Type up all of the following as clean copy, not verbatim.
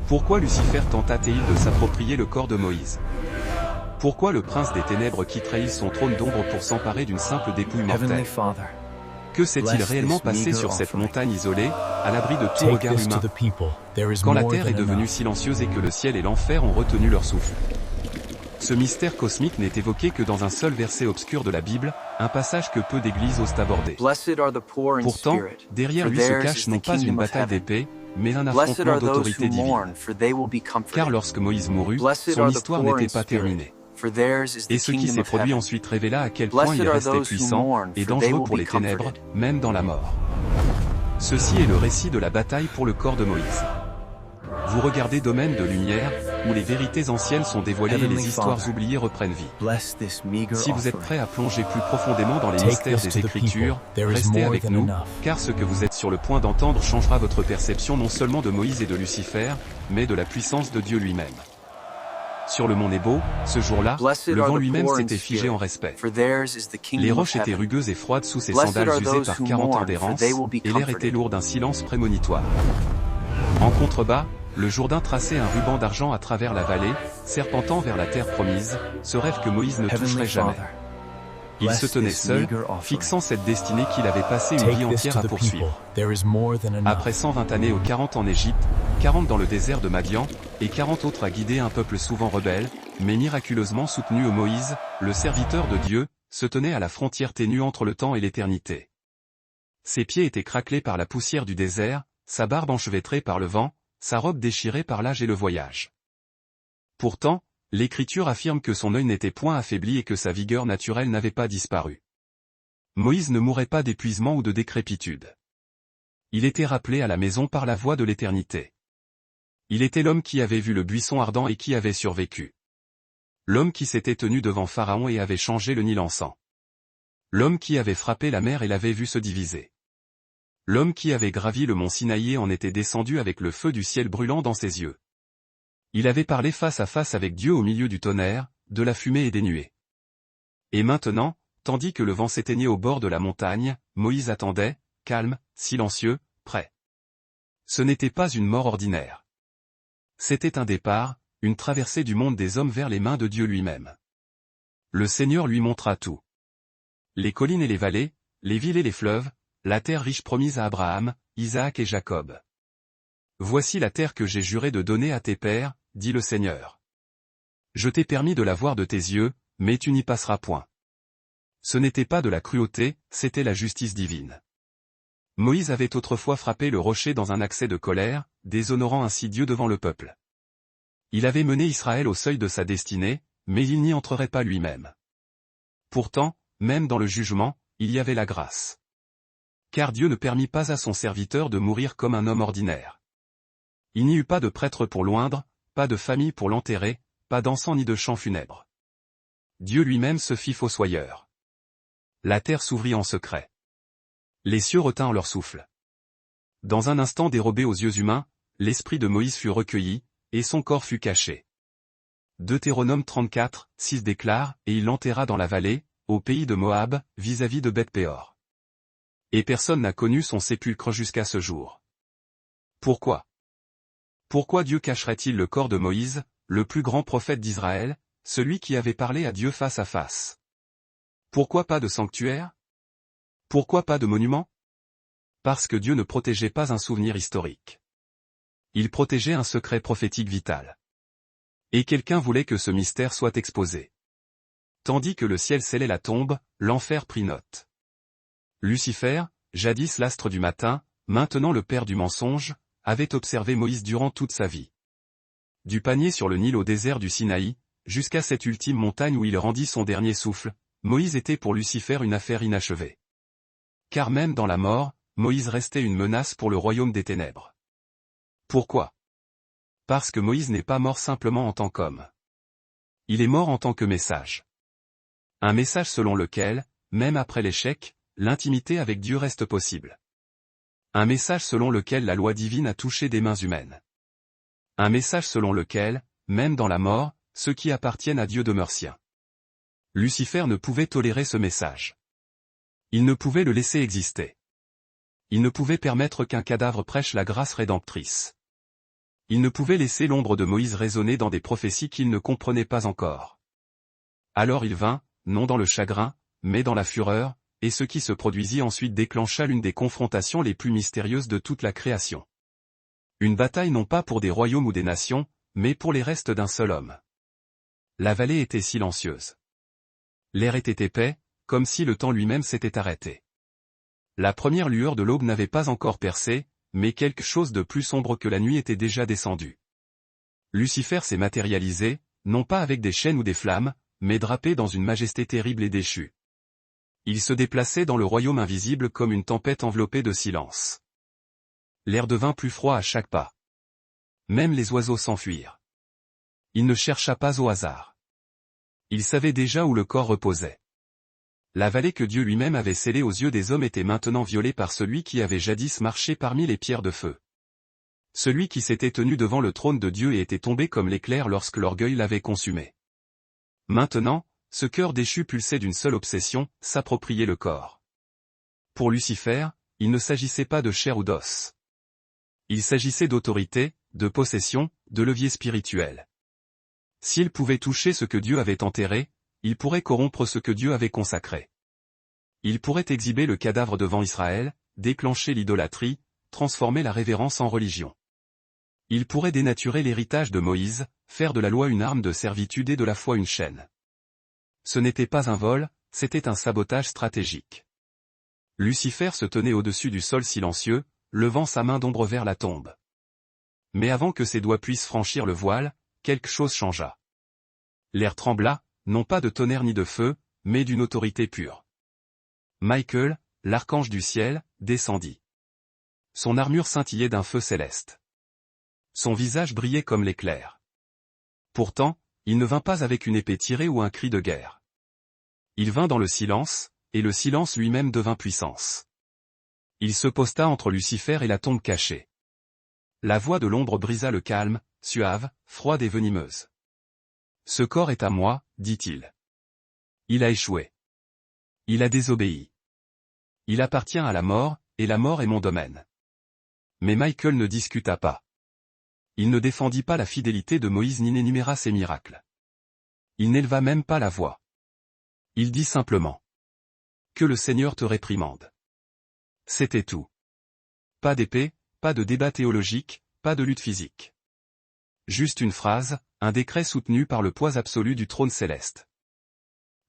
Pourquoi Lucifer tenta-t-il de s'approprier le corps de Moïse? Pourquoi le prince des ténèbres quitte-t-il son trône d'ombre pour s'emparer d'une simple dépouille mortelle? Que s'est-il réellement passé sur cette montagne isolée, à l'abri de tout regard humain, quand la terre est devenue silencieuse et que le ciel et l'enfer ont retenu leur souffle? Ce mystère cosmique n'est évoqué que dans un seul verset obscur de la Bible, un passage que peu d'églises osent aborder. Pourtant, derrière lui se cache non pas une bataille d'épée, mais un affrontement d'autorité divine. Car lorsque Moïse mourut, son histoire n'était pas terminée. Et ce qui s'est produit ensuite révéla à quel point il restait puissant et dangereux pour les ténèbres, même dans la mort. Ceci est le récit de la bataille pour le corps de Moïse. Vous regardez Domaine de lumière, où les vérités anciennes sont dévoilées et les histoires oubliées reprennent vie. Si vous êtes prêt à plonger plus profondément dans les mystères des Écritures, restez avec nous, car ce que vous êtes sur le point d'entendre changera votre perception non seulement de Moïse et de Lucifer, mais de la puissance de Dieu lui-même. Sur le mont Nebo, ce jour-là, le vent lui-même s'était figé en respect. Les roches étaient rugueuses et froides sous ses sandales usées par 40 ans d'errance, et l'air était lourd d'un silence prémonitoire. En contrebas, le Jourdain traçait un ruban d'argent à travers la vallée, serpentant vers la terre promise, ce rêve que Moïse ne toucherait jamais. Il se tenait seul, fixant cette destinée qu'il avait passé une vie entière à poursuivre. Après 120 années aux 40 en Égypte, 40 dans le désert de Madian, et 40 autres à guider un peuple souvent rebelle, mais miraculeusement soutenu, Moïse, le serviteur de Dieu, se tenait à la frontière ténue entre le temps et l'éternité. Ses pieds étaient craquelés par la poussière du désert, sa barbe enchevêtrée par le vent, sa robe déchirée par l'âge et le voyage. Pourtant, l'Écriture affirme que son œil n'était point affaibli et que sa vigueur naturelle n'avait pas disparu. Moïse ne mourait pas d'épuisement ou de décrépitude. Il était rappelé à la maison par la voix de l'Éternité. Il était l'homme qui avait vu le buisson ardent et qui avait survécu. L'homme qui s'était tenu devant Pharaon et avait changé le Nil en sang. L'homme qui avait frappé la mer et l'avait vu se diviser. L'homme qui avait gravi le mont Sinaï et en était descendu avec le feu du ciel brûlant dans ses yeux. Il avait parlé face à face avec Dieu au milieu du tonnerre, de la fumée et des nuées. Et maintenant, tandis que le vent s'éteignait au bord de la montagne, Moïse attendait, calme, silencieux, prêt. Ce n'était pas une mort ordinaire. C'était un départ, une traversée du monde des hommes vers les mains de Dieu lui-même. Le Seigneur lui montra tout. Les collines et les vallées, les villes et les fleuves, la terre riche promise à Abraham, Isaac et Jacob. Voici la terre que j'ai juré de donner à tes pères, dit le Seigneur. Je t'ai permis de la voir de tes yeux, mais tu n'y passeras point. Ce n'était pas de la cruauté, c'était la justice divine. Moïse avait autrefois frappé le rocher dans un accès de colère, déshonorant ainsi Dieu devant le peuple. Il avait mené Israël au seuil de sa destinée, mais il n'y entrerait pas lui-même. Pourtant, même dans le jugement, il y avait la grâce. Car Dieu ne permit pas à son serviteur de mourir comme un homme ordinaire. Il n'y eut pas de prêtre pour l'oindre, pas de famille pour l'enterrer, pas d'encens ni de chants funèbres. Dieu lui-même se fit fossoyeur. La terre s'ouvrit en secret. Les cieux retinrent leur souffle. Dans un instant dérobé aux yeux humains, l'esprit de Moïse fut recueilli, et son corps fut caché. Deutéronome 34, 6 déclare, et il l'enterra dans la vallée, au pays de Moab, vis-à-vis de Beth-péor. Et personne n'a connu son sépulcre jusqu'à ce jour. Pourquoi? Pourquoi Dieu cacherait-il le corps de Moïse, le plus grand prophète d'Israël, celui qui avait parlé à Dieu face à face? Pourquoi pas de sanctuaire? Pourquoi pas de monument? Parce que Dieu ne protégeait pas un souvenir historique. Il protégeait un secret prophétique vital. Et quelqu'un voulait que ce mystère soit exposé. Tandis que le ciel scellait la tombe, l'enfer prit note. Lucifer, jadis l'astre du matin, maintenant le père du mensonge, avait observé Moïse durant toute sa vie. Du panier sur le Nil au désert du Sinaï, jusqu'à cette ultime montagne où il rendit son dernier souffle, Moïse était pour Lucifer une affaire inachevée. Car même dans la mort, Moïse restait une menace pour le royaume des ténèbres. Pourquoi? Parce que Moïse n'est pas mort simplement en tant qu'homme. Il est mort en tant que message. Un message selon lequel, même après l'échec, l'intimité avec Dieu reste possible. Un message selon lequel la loi divine a touché des mains humaines. Un message selon lequel, même dans la mort, ceux qui appartiennent à Dieu demeurent siens. Lucifer ne pouvait tolérer ce message. Il ne pouvait le laisser exister. Il ne pouvait permettre qu'un cadavre prêche la grâce rédemptrice. Il ne pouvait laisser l'ombre de Moïse résonner dans des prophéties qu'il ne comprenait pas encore. Alors il vint, non dans le chagrin, mais dans la fureur, et ce qui se produisit ensuite déclencha l'une des confrontations les plus mystérieuses de toute la création. Une bataille non pas pour des royaumes ou des nations, mais pour les restes d'un seul homme. La vallée était silencieuse. L'air était épais, comme si le temps lui-même s'était arrêté. La première lueur de l'aube n'avait pas encore percé, mais quelque chose de plus sombre que la nuit était déjà descendu. Lucifer s'est matérialisé, non pas avec des chaînes ou des flammes, mais drapé dans une majesté terrible et déchue. Il se déplaçait dans le royaume invisible comme une tempête enveloppée de silence. L'air devint plus froid à chaque pas. Même les oiseaux s'enfuirent. Il ne chercha pas au hasard. Il savait déjà où le corps reposait. La vallée que Dieu lui-même avait scellée aux yeux des hommes était maintenant violée par celui qui avait jadis marché parmi les pierres de feu. Celui qui s'était tenu devant le trône de Dieu et était tombé comme l'éclair lorsque l'orgueil l'avait consumé. Maintenant, ce cœur déchu pulsait d'une seule obsession, s'approprier le corps. Pour Lucifer, il ne s'agissait pas de chair ou d'os. Il s'agissait d'autorité, de possession, de levier spirituel. S'il pouvait toucher ce que Dieu avait enterré, il pourrait corrompre ce que Dieu avait consacré. Il pourrait exhiber le cadavre devant Israël, déclencher l'idolâtrie, transformer la révérence en religion. Il pourrait dénaturer l'héritage de Moïse, faire de la loi une arme de servitude et de la foi une chaîne. Ce n'était pas un vol, c'était un sabotage stratégique. Lucifer se tenait au-dessus du sol silencieux, levant sa main d'ombre vers la tombe. Mais avant que ses doigts puissent franchir le voile, quelque chose changea. L'air trembla, non pas de tonnerre ni de feu, mais d'une autorité pure. Michael, l'archange du ciel, descendit. Son armure scintillait d'un feu céleste. Son visage brillait comme l'éclair. Pourtant, il ne vint pas avec une épée tirée ou un cri de guerre. Il vint dans le silence, et le silence lui-même devint puissance. Il se posta entre Lucifer et la tombe cachée. La voix de l'ombre brisa le calme, suave, froide et venimeuse. « Ce corps est à moi, dit-il. Il a échoué. Il a désobéi. Il appartient à la mort, et la mort est mon domaine. » Mais Michael ne discuta pas. Il ne défendit pas la fidélité de Moïse ni n'énuméra ses miracles. Il n'éleva même pas la voix. Il dit simplement. « Que le Seigneur te réprimande. » C'était tout. Pas d'épée, pas de débat théologique, pas de lutte physique. Juste une phrase, un décret soutenu par le poids absolu du trône céleste.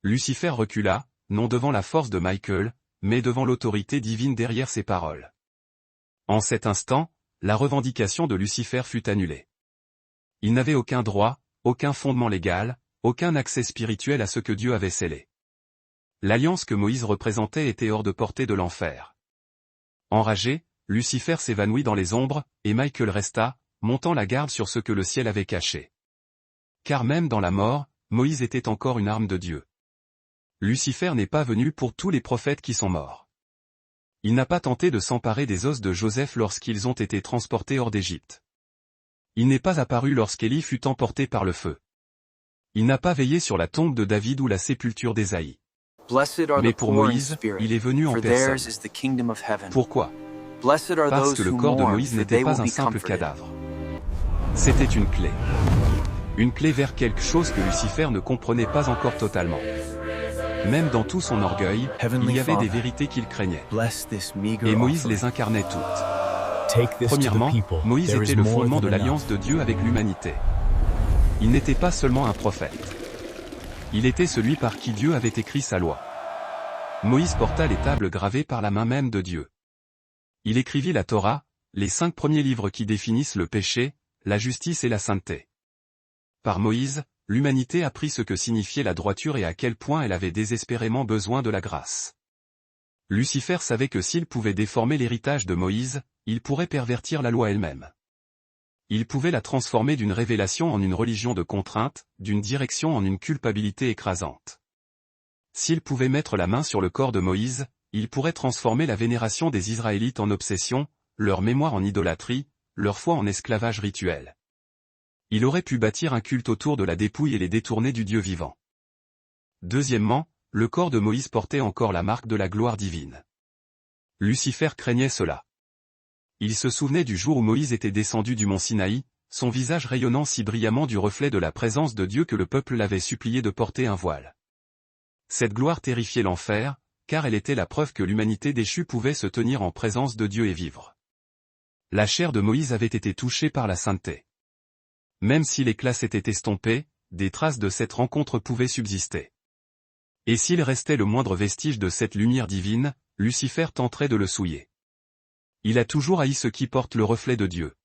Lucifer recula, non devant la force de Michael, mais devant l'autorité divine derrière ses paroles. En cet instant, la revendication de Lucifer fut annulée. Il n'avait aucun droit, aucun fondement légal, aucun accès spirituel à ce que Dieu avait scellé. L'alliance que Moïse représentait était hors de portée de l'enfer. Enragé, Lucifer s'évanouit dans les ombres, et Michael resta, montant la garde sur ce que le ciel avait caché. Car même dans la mort, Moïse était encore une arme de Dieu. Lucifer n'est pas venu pour tous les prophètes qui sont morts. Il n'a pas tenté de s'emparer des os de Joseph lorsqu'ils ont été transportés hors d'Égypte. Il n'est pas apparu lorsqu'Élie fut emporté par le feu. Il n'a pas veillé sur la tombe de David ou la sépulture d'Ésaïe. Mais pour Moïse, il est venu en personne. Pourquoi ? Parce que le corps de Moïse n'était pas un simple cadavre. C'était une clé. Une clé vers quelque chose que Lucifer ne comprenait pas encore totalement. Même dans tout son orgueil, il y avait des vérités qu'il craignait. Et Moïse les incarnait toutes. Premièrement, Moïse était le fondement de l'alliance de Dieu avec l'humanité. Il n'était pas seulement un prophète. Il était celui par qui Dieu avait écrit sa loi. Moïse porta les tables gravées par la main même de Dieu. Il écrivit la Torah, les 5 premiers livres qui définissent le péché, la justice et la sainteté. Par Moïse, l'humanité apprit ce que signifiait la droiture et à quel point elle avait désespérément besoin de la grâce. Lucifer savait que s'il pouvait déformer l'héritage de Moïse, il pourrait pervertir la loi elle-même. Il pouvait la transformer d'une révélation en une religion de contrainte, d'une direction en une culpabilité écrasante. S'il pouvait mettre la main sur le corps de Moïse, il pourrait transformer la vénération des Israélites en obsession, leur mémoire en idolâtrie, leur foi en esclavage rituel. Il aurait pu bâtir un culte autour de la dépouille et les détourner du Dieu vivant. Deuxièmement, le corps de Moïse portait encore la marque de la gloire divine. Lucifer craignait cela. Il se souvenait du jour où Moïse était descendu du mont Sinaï, son visage rayonnant si brillamment du reflet de la présence de Dieu que le peuple l'avait supplié de porter un voile. Cette gloire terrifiait l'enfer, car elle était la preuve que l'humanité déchue pouvait se tenir en présence de Dieu et vivre. La chair de Moïse avait été touchée par la sainteté. Même si l'éclat s'était estompé, des traces de cette rencontre pouvaient subsister. Et s'il restait le moindre vestige de cette lumière divine, Lucifer tenterait de le souiller. Il a toujours haï ceux qui portent le reflet de Dieu.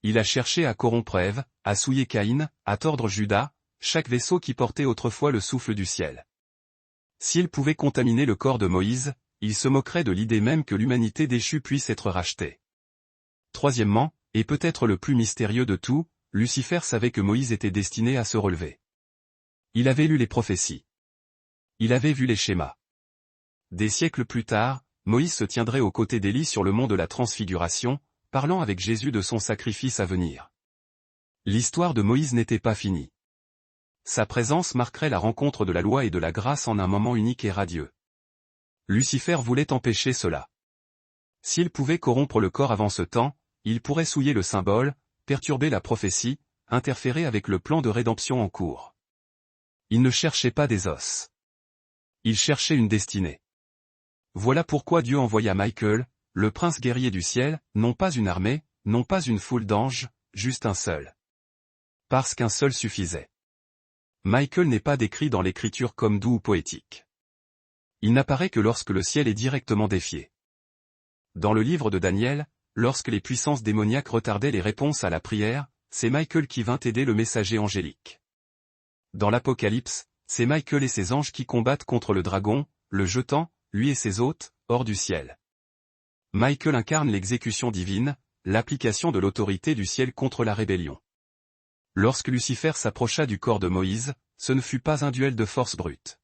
Il a cherché à corrompre Ève, à souiller Caïn, à tordre Judas, chaque vaisseau qui portait autrefois le souffle du ciel. S'il pouvait contaminer le corps de Moïse, il se moquerait de l'idée même que l'humanité déchue puisse être rachetée. Troisièmement, et peut-être le plus mystérieux de tout, Lucifer savait que Moïse était destiné à se relever. Il avait lu les prophéties. Il avait vu les schémas. Des siècles plus tard, Moïse se tiendrait aux côtés d'Élie sur le mont de la Transfiguration, parlant avec Jésus de son sacrifice à venir. L'histoire de Moïse n'était pas finie. Sa présence marquerait la rencontre de la loi et de la grâce en un moment unique et radieux. Lucifer voulait empêcher cela. S'il pouvait corrompre le corps avant ce temps, il pourrait souiller le symbole, perturber la prophétie, interférer avec le plan de rédemption en cours. Il ne cherchait pas des os. Il cherchait une destinée. Voilà pourquoi Dieu envoya Michael, le prince guerrier du ciel, non pas une armée, non pas une foule d'anges, juste un seul. Parce qu'un seul suffisait. Michael n'est pas décrit dans l'écriture comme doux ou poétique. Il n'apparaît que lorsque le ciel est directement défié. Dans le livre de Daniel, lorsque les puissances démoniaques retardaient les réponses à la prière, c'est Michael qui vint aider le messager angélique. Dans l'Apocalypse, c'est Michael et ses anges qui combattent contre le dragon, le jetant, lui et ses hôtes, hors du ciel. Michael incarne l'exécution divine, l'application de l'autorité du ciel contre la rébellion. Lorsque Lucifer s'approcha du corps de Moïse, ce ne fut pas un duel de force brute.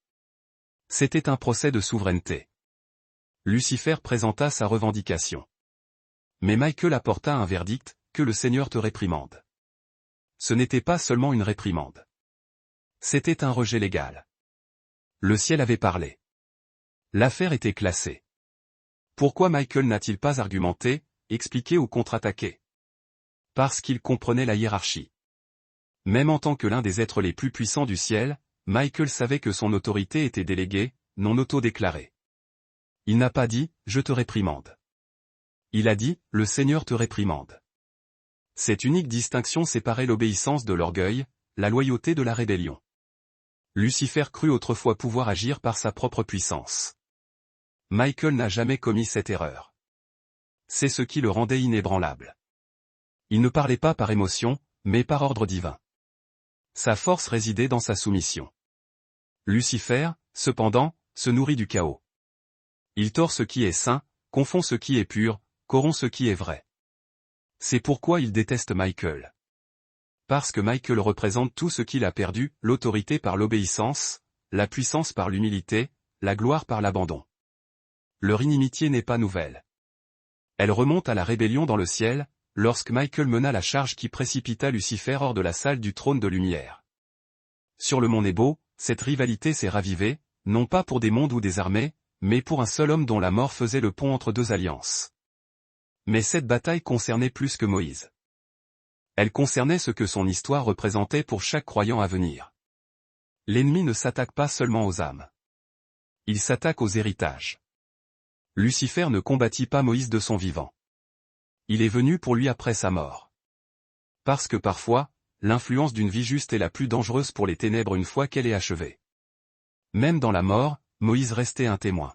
C'était un procès de souveraineté. Lucifer présenta sa revendication. Mais Michael apporta un verdict, que le Seigneur te réprimande. Ce n'était pas seulement une réprimande. C'était un rejet légal. Le ciel avait parlé. L'affaire était classée. Pourquoi Michael n'a-t-il pas argumenté, expliqué ou contre-attaqué? Parce qu'il comprenait la hiérarchie. Même en tant que l'un des êtres les plus puissants du ciel, Michael savait que son autorité était déléguée, non auto-déclarée. Il n'a pas dit « je te réprimande ». Il a dit « le Seigneur te réprimande ». Cette unique distinction séparait l'obéissance de l'orgueil, la loyauté de la rébellion. Lucifer crut autrefois pouvoir agir par sa propre puissance. Michael n'a jamais commis cette erreur. C'est ce qui le rendait inébranlable. Il ne parlait pas par émotion, mais par ordre divin. Sa force résidait dans sa soumission. Lucifer, cependant, se nourrit du chaos. Il tord ce qui est saint, confond ce qui est pur, corrompt ce qui est vrai. C'est pourquoi il déteste Michael. Parce que Michael représente tout ce qu'il a perdu, l'autorité par l'obéissance, la puissance par l'humilité, la gloire par l'abandon. Leur inimitié n'est pas nouvelle. Elle remonte à la rébellion dans le ciel, lorsque Michael mena la charge qui précipita Lucifer hors de la salle du trône de lumière. Sur le mont Nebo, cette rivalité s'est ravivée, non pas pour des mondes ou des armées, mais pour un seul homme dont la mort faisait le pont entre deux alliances. Mais cette bataille concernait plus que Moïse. Elle concernait ce que son histoire représentait pour chaque croyant à venir. L'ennemi ne s'attaque pas seulement aux âmes. Il s'attaque aux héritages. Lucifer ne combattit pas Moïse de son vivant. Il est venu pour lui après sa mort. Parce que parfois, l'influence d'une vie juste est la plus dangereuse pour les ténèbres une fois qu'elle est achevée. Même dans la mort, Moïse restait un témoin.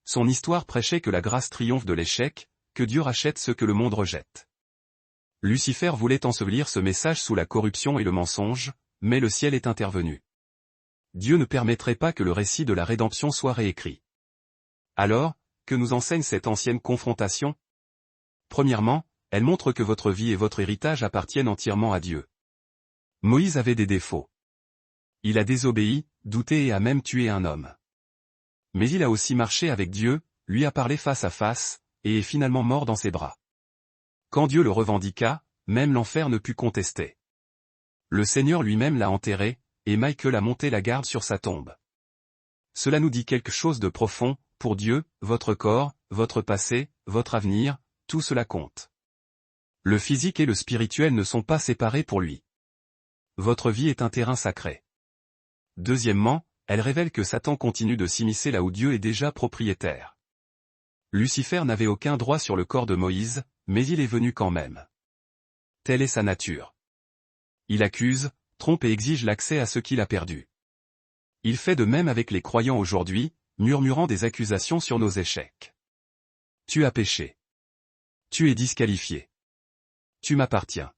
Son histoire prêchait que la grâce triomphe de l'échec, que Dieu rachète ce que le monde rejette. Lucifer voulait ensevelir ce message sous la corruption et le mensonge, mais le ciel est intervenu. Dieu ne permettrait pas que le récit de la rédemption soit réécrit. Alors, que nous enseigne cette ancienne confrontation? Premièrement, elle montre que votre vie et votre héritage appartiennent entièrement à Dieu. Moïse avait des défauts. Il a désobéi, douté et a même tué un homme. Mais il a aussi marché avec Dieu, lui a parlé face à face, et est finalement mort dans ses bras. Quand Dieu le revendiqua, même l'enfer ne put contester. Le Seigneur lui-même l'a enterré, et Michael a monté la garde sur sa tombe. Cela nous dit quelque chose de profond, pour Dieu, votre corps, votre passé, votre avenir, tout cela compte. Le physique et le spirituel ne sont pas séparés pour lui. Votre vie est un terrain sacré. Deuxièmement, elle révèle que Satan continue de s'immiscer là où Dieu est déjà propriétaire. Lucifer n'avait aucun droit sur le corps de Moïse, mais il est venu quand même. Telle est sa nature. Il accuse, trompe et exige l'accès à ce qu'il a perdu. Il fait de même avec les croyants aujourd'hui, murmurant des accusations sur nos échecs. Tu as péché. Tu es disqualifié. Tu m'appartiens.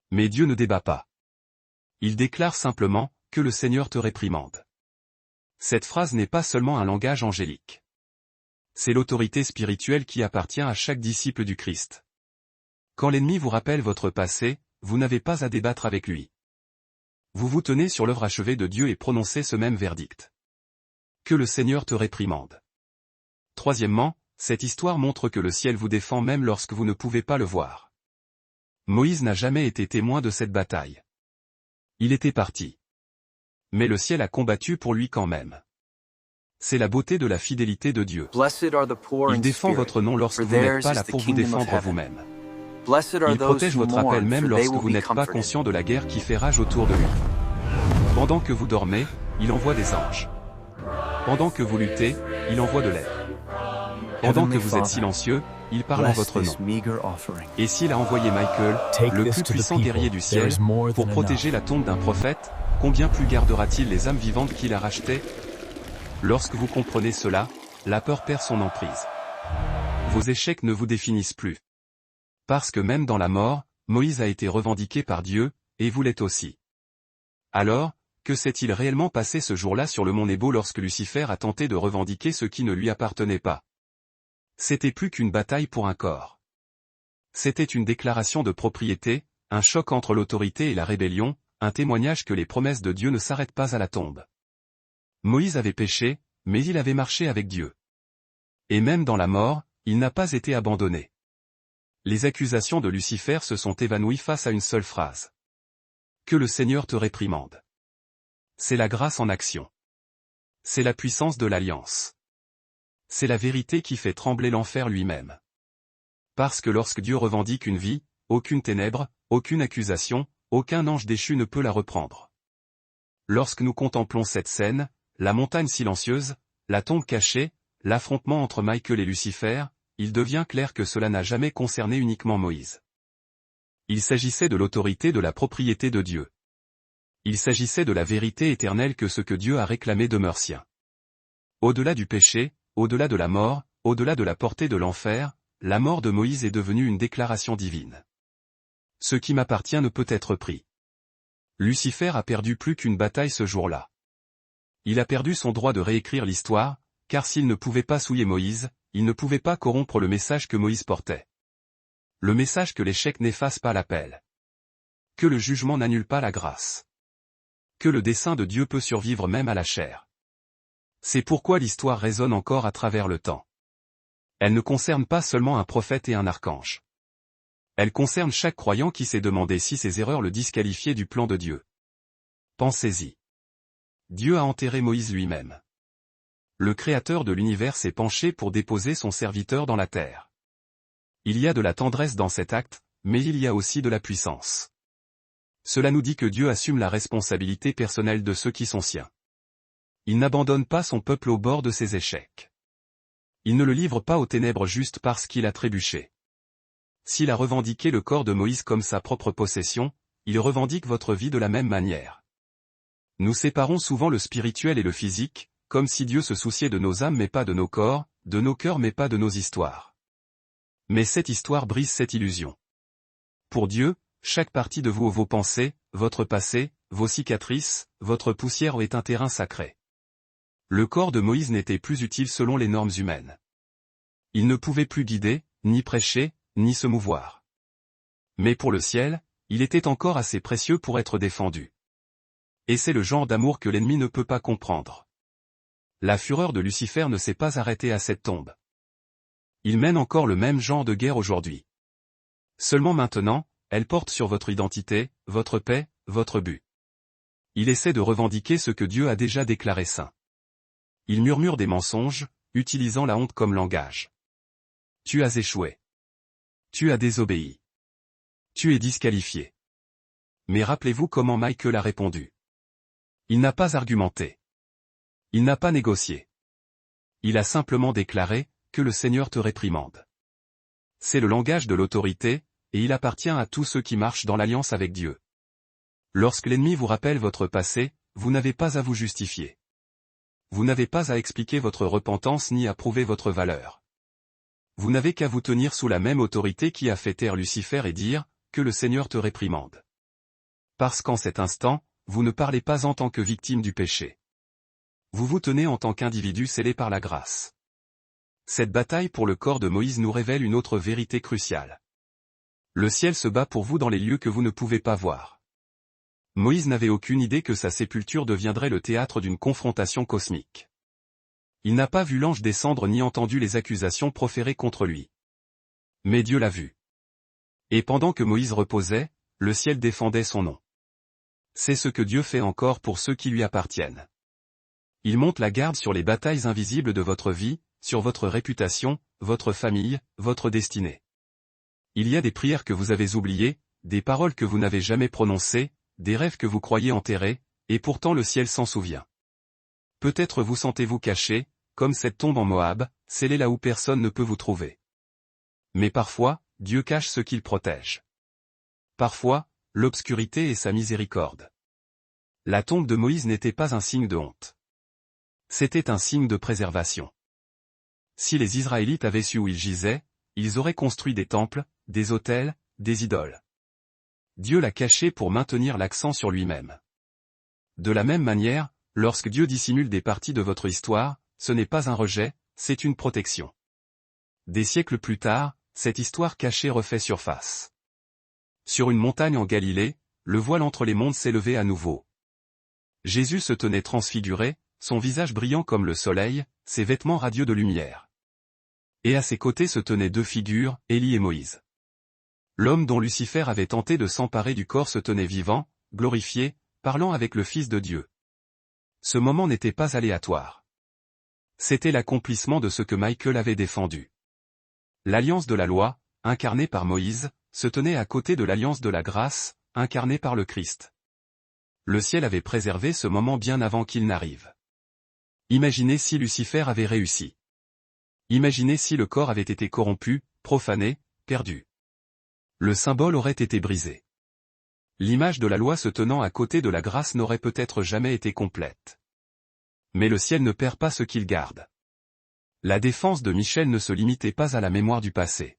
Mais Dieu ne débat pas. Il déclare simplement, que le Seigneur te réprimande. Cette phrase n'est pas seulement un langage angélique. C'est l'autorité spirituelle qui appartient à chaque disciple du Christ. Quand l'ennemi vous rappelle votre passé, vous n'avez pas à débattre avec lui. Vous vous tenez sur l'œuvre achevée de Dieu et prononcez ce même verdict. Que le Seigneur te réprimande. Troisièmement, cette histoire montre que le ciel vous défend même lorsque vous ne pouvez pas le voir. Moïse n'a jamais été témoin de cette bataille. Il était parti. Mais le ciel a combattu pour lui quand même. C'est la beauté de la fidélité de Dieu. Il défend votre nom lorsque vous n'êtes pas là pour vous défendre vous-même. Il protège votre appel même lorsque vous n'êtes pas conscient de la guerre qui fait rage autour de lui. Pendant que vous dormez, il envoie des anges. Pendant que vous luttez, il envoie de l'aide. Pendant que vous êtes silencieux, il parle en votre nom. Et s'il a envoyé Michael, le plus puissant guerrier du ciel, pour protéger la tombe d'un prophète, combien plus gardera-t-il les âmes vivantes qu'il a rachetées? Lorsque vous comprenez cela, la peur perd son emprise. Vos échecs ne vous définissent plus. Parce que même dans la mort, Moïse a été revendiqué par Dieu, et vous l'êtes aussi. Alors, que s'est-il réellement passé ce jour-là sur le mont Nebo lorsque Lucifer a tenté de revendiquer ce qui ne lui appartenait pas? C'était plus qu'une bataille pour un corps. C'était une déclaration de propriété, un choc entre l'autorité et la rébellion, un témoignage que les promesses de Dieu ne s'arrêtent pas à la tombe. Moïse avait péché, mais il avait marché avec Dieu. Et même dans la mort, il n'a pas été abandonné. Les accusations de Lucifer se sont évanouies face à une seule phrase. Que le Seigneur te réprimande. C'est la grâce en action. C'est la puissance de l'alliance. C'est la vérité qui fait trembler l'enfer lui-même. Parce que lorsque Dieu revendique une vie, aucune ténèbre, aucune accusation, aucun ange déchu ne peut la reprendre. Lorsque nous contemplons cette scène, la montagne silencieuse, la tombe cachée, l'affrontement entre Michael et Lucifer, il devient clair que cela n'a jamais concerné uniquement Moïse. Il s'agissait de l'autorité de la propriété de Dieu. Il s'agissait de la vérité éternelle que ce que Dieu a réclamé demeure sien. Au-delà du péché, au-delà de la mort, au-delà de la portée de l'enfer, la mort de Moïse est devenue une déclaration divine. Ce qui m'appartient ne peut être pris. Lucifer a perdu plus qu'une bataille ce jour-là. Il a perdu son droit de réécrire l'histoire, car s'il ne pouvait pas souiller Moïse, il ne pouvait pas corrompre le message que Moïse portait. Le message que l'échec n'efface pas l'appel. Que le jugement n'annule pas la grâce. Que le dessein de Dieu peut survivre même à la chair. C'est pourquoi l'histoire résonne encore à travers le temps. Elle ne concerne pas seulement un prophète et un archange. Elle concerne chaque croyant qui s'est demandé si ses erreurs le disqualifiaient du plan de Dieu. Pensez-y. Dieu a enterré Moïse lui-même. Le Créateur de l'univers s'est penché pour déposer son serviteur dans la terre. Il y a de la tendresse dans cet acte, mais il y a aussi de la puissance. Cela nous dit que Dieu assume la responsabilité personnelle de ceux qui sont siens. Il n'abandonne pas son peuple au bord de ses échecs. Il ne le livre pas aux ténèbres juste parce qu'il a trébuché. S'il a revendiqué le corps de Moïse comme sa propre possession, il revendique votre vie de la même manière. Nous séparons souvent le spirituel et le physique, comme si Dieu se souciait de nos âmes mais pas de nos corps, de nos cœurs mais pas de nos histoires. Mais cette histoire brise cette illusion. Pour Dieu, chaque partie de vous, vos pensées, votre passé, vos cicatrices, votre poussière est un terrain sacré. Le corps de Moïse n'était plus utile selon les normes humaines. Il ne pouvait plus guider, ni prêcher, ni se mouvoir. Mais pour le ciel, il était encore assez précieux pour être défendu. Et c'est le genre d'amour que l'ennemi ne peut pas comprendre. La fureur de Lucifer ne s'est pas arrêtée à cette tombe. Il mène encore le même genre de guerre aujourd'hui. Seulement maintenant, elle porte sur votre identité, votre paix, votre but. Il essaie de revendiquer ce que Dieu a déjà déclaré saint. Il murmure des mensonges, utilisant la honte comme langage. Tu as échoué. Tu as désobéi. Tu es disqualifié. Mais rappelez-vous comment Michael a répondu. Il n'a pas argumenté. Il n'a pas négocié. Il a simplement déclaré, que le Seigneur te réprimande. C'est le langage de l'autorité, et il appartient à tous ceux qui marchent dans l'alliance avec Dieu. Lorsque l'ennemi vous rappelle votre passé, vous n'avez pas à vous justifier. Vous n'avez pas à expliquer votre repentance ni à prouver votre valeur. Vous n'avez qu'à vous tenir sous la même autorité qui a fait taire Lucifer et dire, que le Seigneur te réprimande. Parce qu'en cet instant, vous ne parlez pas en tant que victime du péché. Vous vous tenez en tant qu'individu scellé par la grâce. Cette bataille pour le corps de Moïse nous révèle une autre vérité cruciale. Le ciel se bat pour vous dans les lieux que vous ne pouvez pas voir. Moïse n'avait aucune idée que sa sépulture deviendrait le théâtre d'une confrontation cosmique. Il n'a pas vu l'ange descendre ni entendu les accusations proférées contre lui. Mais Dieu l'a vu. Et pendant que Moïse reposait, le ciel défendait son nom. C'est ce que Dieu fait encore pour ceux qui lui appartiennent. Il monte la garde sur les batailles invisibles de votre vie, sur votre réputation, votre famille, votre destinée. Il y a des prières que vous avez oubliées, des paroles que vous n'avez jamais prononcées, des rêves que vous croyez enterrés, et pourtant le ciel s'en souvient. Peut-être vous sentez-vous caché, comme cette tombe en Moab, scellée là où personne ne peut vous trouver. Mais parfois, Dieu cache ce qu'il protège. Parfois, l'obscurité est sa miséricorde. La tombe de Moïse n'était pas un signe de honte. C'était un signe de préservation. Si les Israélites avaient su où il gisait, ils auraient construit des temples, des autels, des idoles. Dieu l'a caché pour maintenir l'accent sur lui-même. De la même manière, lorsque Dieu dissimule des parties de votre histoire, ce n'est pas un rejet, c'est une protection. Des siècles plus tard, cette histoire cachée refait surface. Sur une montagne en Galilée, le voile entre les mondes s'élevait à nouveau. Jésus se tenait transfiguré, son visage brillant comme le soleil, ses vêtements radieux de lumière. Et à ses côtés se tenaient deux figures, Élie et Moïse. L'homme dont Lucifer avait tenté de s'emparer du corps se tenait vivant, glorifié, parlant avec le Fils de Dieu. Ce moment n'était pas aléatoire. C'était l'accomplissement de ce que Michael avait défendu. L'alliance de la loi, incarnée par Moïse, se tenait à côté de l'alliance de la grâce, incarnée par le Christ. Le ciel avait préservé ce moment bien avant qu'il n'arrive. Imaginez si Lucifer avait réussi. Imaginez si le corps avait été corrompu, profané, perdu. Le symbole aurait été brisé. L'image de la loi se tenant à côté de la grâce n'aurait peut-être jamais été complète. Mais le ciel ne perd pas ce qu'il garde. La défense de Michel ne se limitait pas à la mémoire du passé.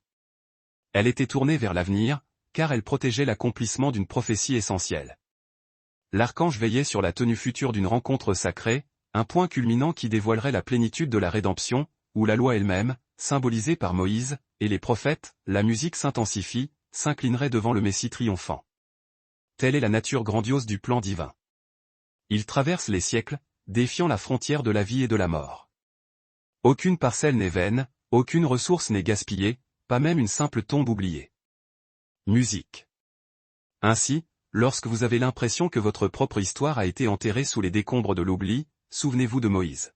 Elle était tournée vers l'avenir, car elle protégeait l'accomplissement d'une prophétie essentielle. L'archange veillait sur la tenue future d'une rencontre sacrée, un point culminant qui dévoilerait la plénitude de la rédemption, où la loi elle-même, symbolisée par Moïse, et les prophètes, la musique s'intensifie, s'inclinerait devant le Messie triomphant. Telle est la nature grandiose du plan divin. Il traverse les siècles, défiant la frontière de la vie et de la mort. Aucune parcelle n'est vaine, aucune ressource n'est gaspillée, pas même une simple tombe oubliée. Musique. Ainsi, lorsque vous avez l'impression que votre propre histoire a été enterrée sous les décombres de l'oubli, souvenez-vous de Moïse.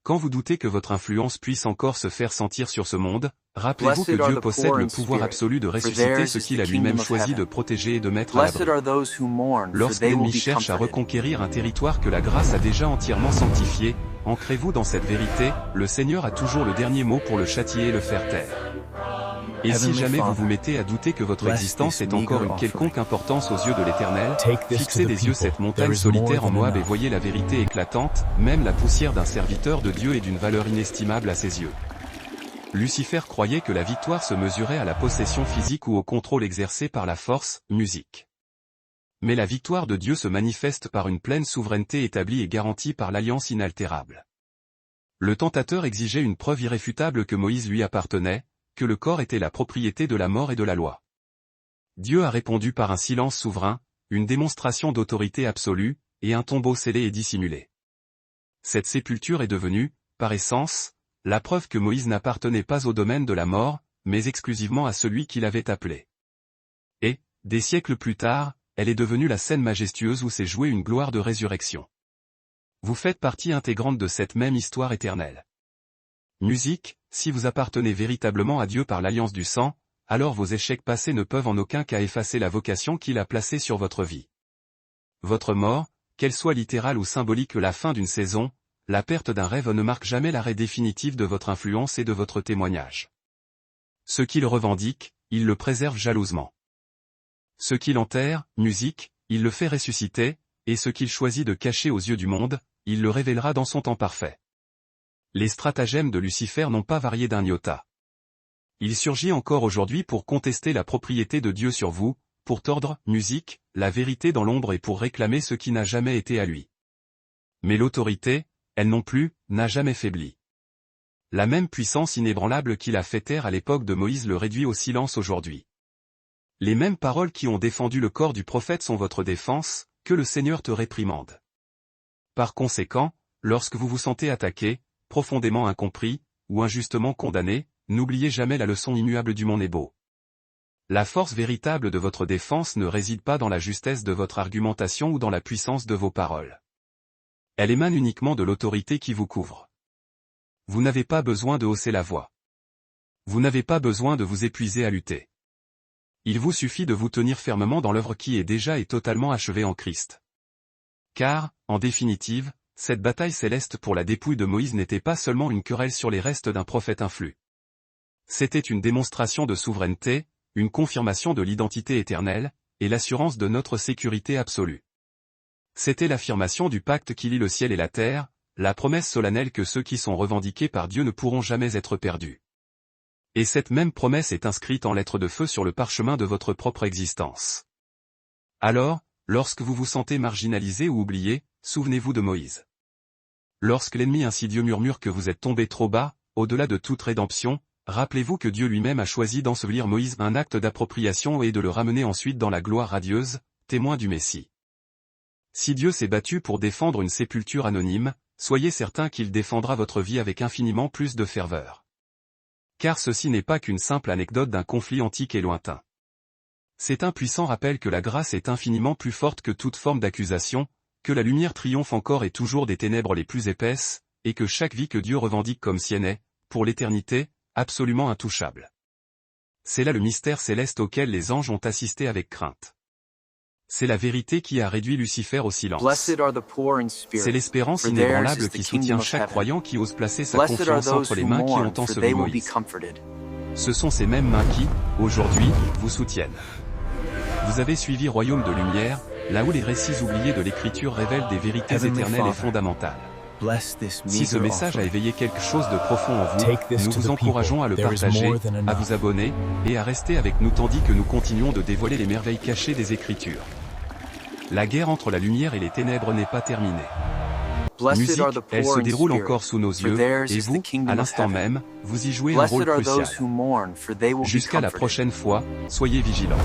Quand vous doutez que votre influence puisse encore se faire sentir sur ce monde, rappelez-vous que Dieu possède le pouvoir absolu de ressusciter ce qu'il a lui-même choisi de protéger et de mettre à l'abri. Lorsque l'ennemi cherche à reconquérir un territoire que la grâce a déjà entièrement sanctifié, ancrez-vous dans cette vérité, le Seigneur a toujours le dernier mot pour le châtier et le faire taire. Et si jamais vous vous mettez à douter que votre existence ait encore une quelconque importance aux yeux de l'Éternel, fixez des yeux cette montagne solitaire en Moab et voyez la vérité éclatante, même la poussière d'un serviteur de Dieu est d'une valeur inestimable à ses yeux. Lucifer croyait que la victoire se mesurait à la possession physique ou au contrôle exercé par la force, musique. Mais la victoire de Dieu se manifeste par une pleine souveraineté établie et garantie par l'alliance inaltérable. Le tentateur exigeait une preuve irréfutable que Moïse lui appartenait, que le corps était la propriété de la mort et de la loi. Dieu a répondu par un silence souverain, une démonstration d'autorité absolue, et un tombeau scellé et dissimulé. Cette sépulture est devenue, par essence, la preuve que Moïse n'appartenait pas au domaine de la mort, mais exclusivement à celui qui l'avait appelé. Et, des siècles plus tard, elle est devenue la scène majestueuse où s'est jouée une gloire de résurrection. Vous faites partie intégrante de cette même histoire éternelle. Musique, si vous appartenez véritablement à Dieu par l'alliance du sang, alors vos échecs passés ne peuvent en aucun cas effacer la vocation qu'il a placée sur votre vie. Votre mort, qu'elle soit littérale ou symbolique, la fin d'une saison, la perte d'un rêve ne marque jamais l'arrêt définitif de votre influence et de votre témoignage. Ce qu'il revendique, il le préserve jalousement. Ce qu'il enterre, musique, il le fait ressusciter, et ce qu'il choisit de cacher aux yeux du monde, il le révélera dans son temps parfait. Les stratagèmes de Lucifer n'ont pas varié d'un iota. Il surgit encore aujourd'hui pour contester la propriété de Dieu sur vous, pour tordre, musique, la vérité dans l'ombre et pour réclamer ce qui n'a jamais été à lui. Mais l'autorité, elle non plus, n'a jamais faibli. La même puissance inébranlable qui l'a fait taire à l'époque de Moïse le réduit au silence aujourd'hui. Les mêmes paroles qui ont défendu le corps du prophète sont votre défense, que le Seigneur te réprimande. Par conséquent, lorsque vous vous sentez attaqué, profondément incompris, ou injustement condamné, n'oubliez jamais la leçon immuable du Mont Nebo. La force véritable de votre défense ne réside pas dans la justesse de votre argumentation ou dans la puissance de vos paroles. Elle émane uniquement de l'autorité qui vous couvre. Vous n'avez pas besoin de hausser la voix. Vous n'avez pas besoin de vous épuiser à lutter. Il vous suffit de vous tenir fermement dans l'œuvre qui est déjà et totalement achevée en Christ. Car, en définitive, cette bataille céleste pour la dépouille de Moïse n'était pas seulement une querelle sur les restes d'un prophète influ. C'était une démonstration de souveraineté, une confirmation de l'identité éternelle, et l'assurance de notre sécurité absolue. C'était l'affirmation du pacte qui lie le ciel et la terre, la promesse solennelle que ceux qui sont revendiqués par Dieu ne pourront jamais être perdus. Et cette même promesse est inscrite en lettres de feu sur le parchemin de votre propre existence. Alors, lorsque vous vous sentez marginalisé ou oublié, souvenez-vous de Moïse. Lorsque l'ennemi insidieux murmure que vous êtes tombé trop bas, au-delà de toute rédemption, rappelez-vous que Dieu lui-même a choisi d'ensevelir Moïse, un acte d'appropriation et de le ramener ensuite dans la gloire radieuse, témoin du Messie. Si Dieu s'est battu pour défendre une sépulture anonyme, soyez certain qu'il défendra votre vie avec infiniment plus de ferveur. Car ceci n'est pas qu'une simple anecdote d'un conflit antique et lointain. C'est un puissant rappel que la grâce est infiniment plus forte que toute forme d'accusation, que la lumière triomphe encore et toujours des ténèbres les plus épaisses, et que chaque vie que Dieu revendique comme sienne est, pour l'éternité, absolument intouchable. C'est là le mystère céleste auquel les anges ont assisté avec crainte. C'est la vérité qui a réduit Lucifer au silence. C'est l'espérance inébranlable qui soutient chaque croyant qui ose placer sa confiance entre les mains qui ont enseveli Moïse. Ce sont ces mêmes mains qui, aujourd'hui, vous soutiennent. Vous avez suivi Royaume de Lumière, là où les récits oubliés de l'Écriture révèlent des vérités éternelles et fondamentales. Si ce message a éveillé quelque chose de profond en vous, nous vous encourageons à le partager, à vous abonner, et à rester avec nous tandis que nous continuons de dévoiler les merveilles cachées des Écritures. La guerre entre la lumière et les ténèbres n'est pas terminée. Musique, elle se déroule encore sous nos yeux, et vous, à l'instant même, vous y jouez un rôle crucial. Jusqu'à la prochaine fois, soyez vigilants.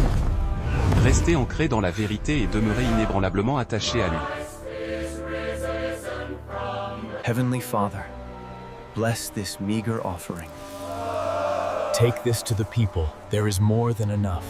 Restez ancrés dans la vérité et demeurez inébranlablement attachés à lui. Heavenly Father, bless this meager offering. Take this to the people, there is more than enough.